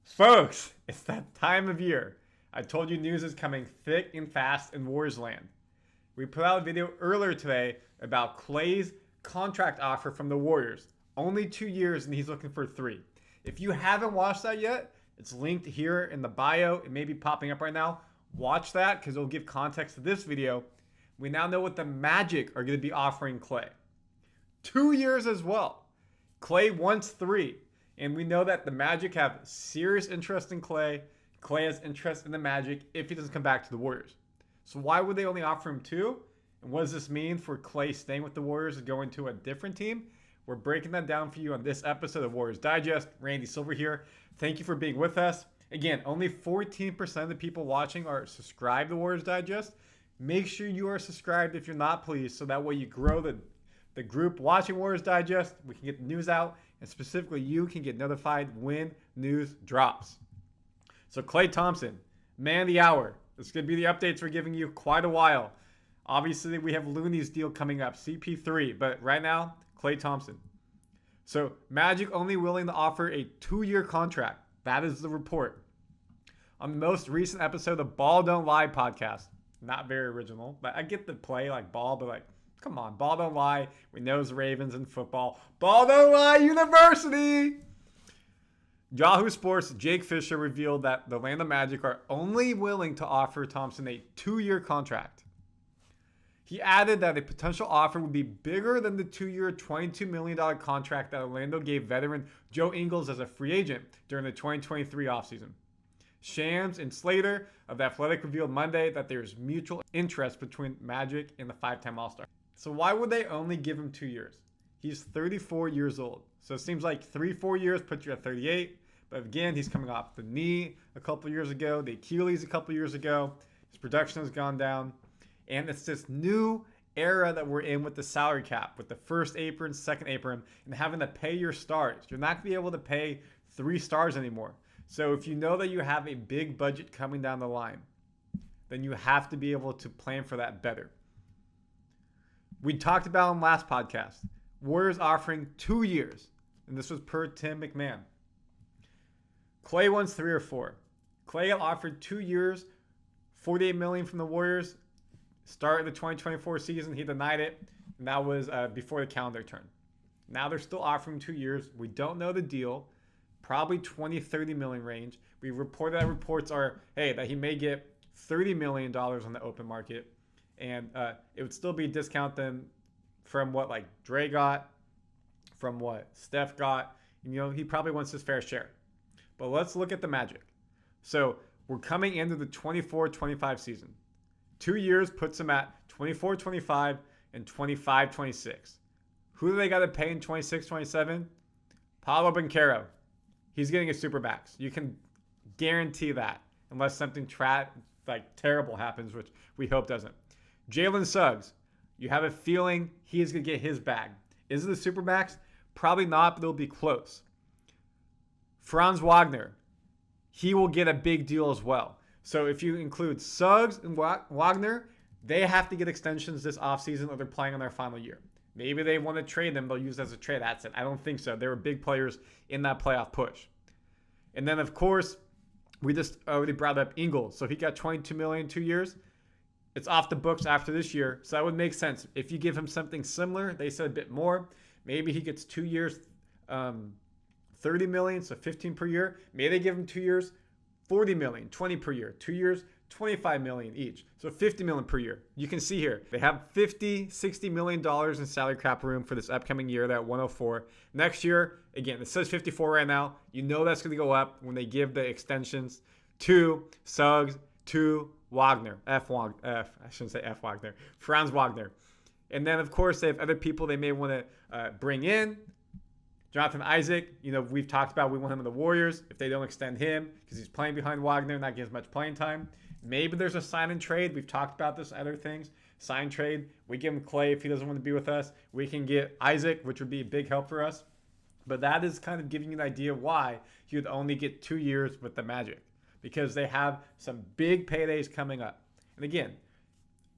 Folks, it's that time of year. I told you news is coming thick and fast in Warriors land. We put out a video earlier today about Klay's contract offer from the Warriors. Only 2 years and he's looking for 3. If you haven't watched that yet, it's linked here in the bio. It may be popping up right now. Watch that because it'll give context to this video. We now know what the Magic are going to be offering Klay. 2 years as well. Klay wants 3. And we know that the Magic have serious interest in Klay. Klay has interest in the Magic if he doesn't come back to the Warriors. So why would they only offer him 2? And what does this mean for Klay staying with the Warriors and going to a different team? We're breaking that down for you on this episode of Warriors Digest. Randy Silver here. Thank you for being with us. Again, only 14% of the people watching are subscribed to Warriors Digest. Make sure you are subscribed if you're not, please, so that way you grow the group watching Warriors Digest. We can get the news out, and specifically you can get notified when news drops. So Klay Thompson, man of the hour. This is going to be the updates we're giving you quite a while. Obviously, we have Looney's deal coming up, CP3, but right now, Klay Thompson. So Magic only willing to offer a 2-year contract. That is the report. On the most recent episode of Ball Don't Lie podcast, not very original, but I get the play like ball, but like, come on, Ball Don't Lie. We know it's Ravens in football. Ball Don't Lie University! Yahoo Sports' Jake Fisher revealed that the Orlando Magic are only willing to offer Thompson a 2-year contract. He added that a potential offer would be bigger than the 2-year, $22 million contract that Orlando gave veteran Joe Ingles as a free agent during the 2023 offseason. Shams and Slater of The Athletic revealed Monday that there is mutual interest between Magic and the 5-time All-Star. So why would they only give him 2 years? He's 34 years old. So it seems like 3-4 years puts you at 38. But again, he's coming off the knee a couple years ago, the Achilles a couple years ago. His production has gone down. And it's this new era that we're in with the salary cap, with the first apron, second apron, and having to pay your stars. You're not going to be able to pay 3 stars anymore. So if you know that you have a big budget coming down the line, then you have to be able to plan for that better. We talked about in last podcast, Warriors offering 2 years, and this was per Tim McMahon. Klay wants 3 or 4. Klay got offered 2 years, $48 million from the Warriors. Start of the 2024 season, he denied it, and that was before the calendar turned. Now they're still offering 2 years. We don't know the deal. Probably 20-30 million range. We reported that reports are, that he may get $30 million on the open market, and it would still be a discount then from what like Dre got, from what Steph got. He probably wants his fair share. But let's look at the Magic. So we're coming into the 24-25 season. 2 years puts him at 24-25 and 25-26. Who do they got to pay in 26-27? Paolo Banchero. He's getting a super max. You can guarantee that unless something terrible happens, which we hope doesn't. Jalen Suggs. You have a feeling he's going to get his bag. Is it a super max? Probably not, but it'll be close. Franz Wagner. He will get a big deal as well. So if you include Suggs and Wagner, they have to get extensions this offseason or they're playing on their final year. Maybe they want to trade them. They'll use it as a trade asset. I don't think so. They were big players in that playoff push. And then, of course, we just already brought up Ingles. So he got $22 million 2 years. It's off the books after this year. So that would make sense. If you give him something similar, they said a bit more. Maybe he gets 2 years, $30 million, so 15 per year. Maybe they give him 2 years, $40 million, 20 per year. 2 years, $25 million each. So $50 million per year. You can see here, they have $60 million in salary cap room for this upcoming year, that 104. Next year, again, it says 54 right now. You know that's going to go up when they give the extensions to Suggs, to Wagner. I shouldn't say F Wagner. Franz Wagner. And then, of course, they have other people they may want to bring in. Jonathan Isaac, we've talked about we want him in the Warriors. If they don't extend him because he's playing behind Wagner, not getting as much playing time. Maybe there's a sign and trade. We've talked about this, other things. Sign trade. We give him Klay if he doesn't want to be with us. We can get Isaac, which would be a big help for us. But that is kind of giving you an idea why he would only get 2 years with the Magic. Because they have some big paydays coming up. And again,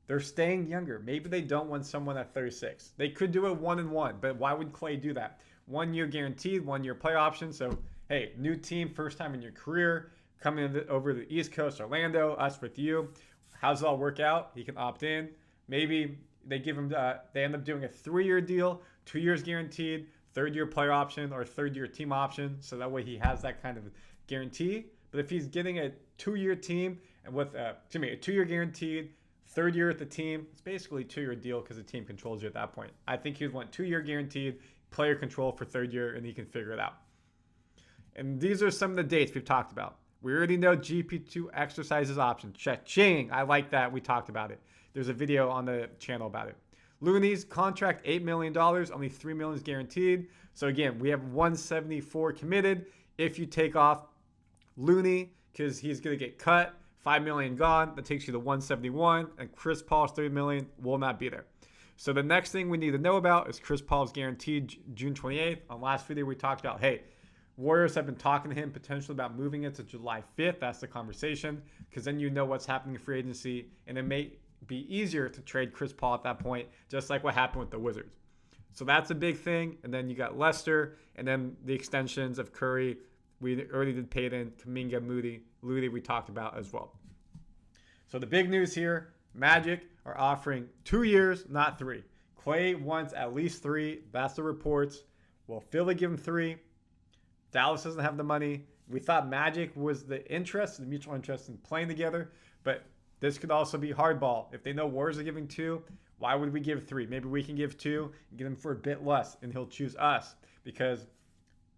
they're staying younger. Maybe they don't want someone at 36. They could do a 1-1, but why would Klay do that? 1 year guaranteed, 1 year play option. So hey, new team, first time in your career, coming over to the East Coast, Orlando, us with you. How's it all work out? He can opt in. Maybe they give him, they end up doing a 3-year deal, 2 years guaranteed, third-year player option or third-year team option. So that way he has that kind of guarantee. But if he's getting a 2-year team and with, a 2-year guaranteed, third year at the team, it's basically a 2-year deal because the team controls you at that point. I think he'd want 2-year guaranteed, player control for third year, and he can figure it out. And these are some of the dates we've talked about. We already know GP2 exercises option. Cha-ching. I like that. We talked about it. There's a video on the channel about it. Looney's contract $8 million, only $3 million is guaranteed. So again, we have 174 committed. If you take off Looney, because he's going to get cut, $5 million gone, that takes you to 171, and Chris Paul's $3 million will not be there. So the next thing we need to know about is Chris Paul's guaranteed June 28th. On last video, we talked about, hey, Warriors have been talking to him potentially about moving it to July 5th. That's the conversation, because then you know what's happening in free agency, and it may be easier to trade Chris Paul at that point, just like what happened with the Wizards. So that's a big thing. And then you got Lester, and then the extensions of Curry. We already did Payton, Kuminga, Moody, we talked about as well. So the big news here, Magic are offering 2 years, not 3. Klay wants at least 3. That's the reports. Will Philly give him 3? Dallas doesn't have the money. We thought Magic was the mutual interest in playing together, but this could also be hardball. If they know Warriors are giving 2, why would we give 3? Maybe we can give 2 and get him for a bit less, and he'll choose us because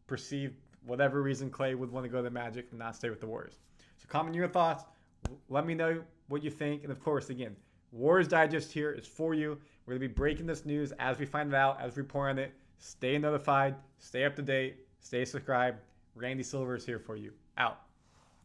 perceived whatever reason Klay would want to go to the Magic and not stay with the Warriors. So comment your thoughts. Let me know what you think. And of course, again, Warriors Digest here is for you. We're going to be breaking this news as we find it out, as we report on it. Stay notified, stay up to date, stay subscribed. Randy Silver is here for you. Out.